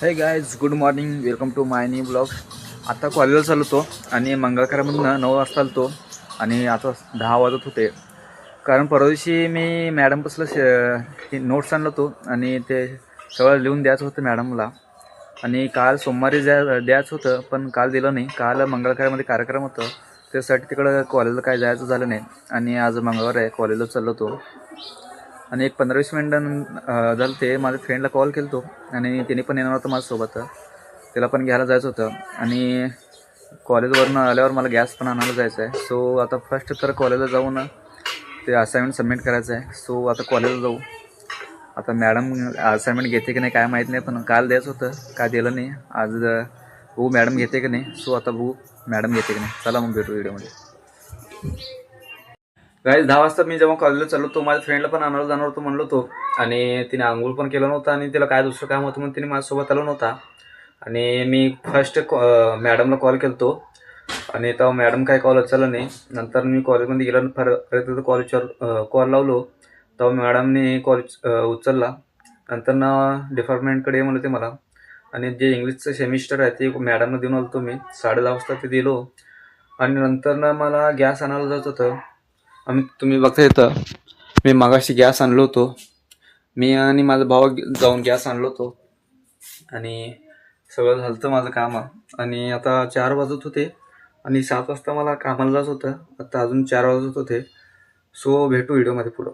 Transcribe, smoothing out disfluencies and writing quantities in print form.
हे guys, good morning. Welcome to my new blog. आता कॉलेजला चालवतो आणि मंगळकारामधून 9 वाजता आलतो आणि आता 10 वाजत होते. कारण परवा दिवशी मी मॅडमपासला नोट्स आणलं होतो आणि ते सगळं लिहून द्यायचं होतं मॅडमला. आणि काल सोमवारी द्यायचं होतं, पण काल दिलं नाही. काल मंगळकारामध्ये कार्यक्रम होतं, त्यासाठी तिकडं कॉलेजला काय जायचं झालं नाही. आणि आज मंगळवार आहे, कॉलेजला चाललो होतो. आणि एक 15-20 मिनटं झालं ते माझ्या फ्रेंडला कॉल केला होतो आणि त्याने पण येणार होतं माझ्यासोबत. त्याला पण घ्यायला जायचं होतं आणि कॉलेजवरून आल्यावर मला गॅस पण आणायला जायचं आहे. सो आता फर्स्ट तर कॉलेजला जाऊन ते असाइनमेंट सबमिट करायचं आहे. सो आता कॉलेजला जाऊ. आता मॅडम असाइनमेंट घेते की नाही काय माहीत नाही, पण काल द्यायचं होतं, काय दिलं नाही. आज बघू मॅडम घेते की नाही. सो आता बघू मॅडम घेते की नाही. चला मग भेटू व्हिडिओमध्ये. गाईज 10 वाजता मी जेव्हा कॉलेजला चाललो होतो, माझ्या फ्रेंडला पण आणायला जाणार होतो म्हणलो होतो. आणि तिने आंघोळ पण केलं नव्हतं आणि तिला काय दुसरं काम होतं म्हणून तिने माझ्यासोबत आलो नव्हता. आणि मी फर्स्ट मॅडमला कॉल केला होतो आणि तेव्हा मॅडम काय कॉल उचलला नाही. नंतर मी कॉलेजमध्ये गेलो परत कॉलेजवर कॉल लावलो, तेव्हा मॅडमने कॉल उचलला. नंतर डिपार्टमेंटकडे ये म्हणलं ते मला. आणि जे इंग्लिशचं सेमिस्टर आहे ते मॅडमला देऊन आलो मी 10:30 वाजता ते दिलो. आणि नंतर मला गॅस आणायला जायचं होतं. आणि तुम्ही बघता येतं मी मागाशी गॅस आणलो होतो. मी आणि माझा भाऊ जाऊन गॅस आणलो होतो आणि सगळं झालं होतं माझं काम. आणि आता 4 वाजत होते आणि 7 वाजता मला कामाला जायचं होतं. आता अजून 4 वाजत होते. सो भेटू व्हिडिओमध्ये पुढं.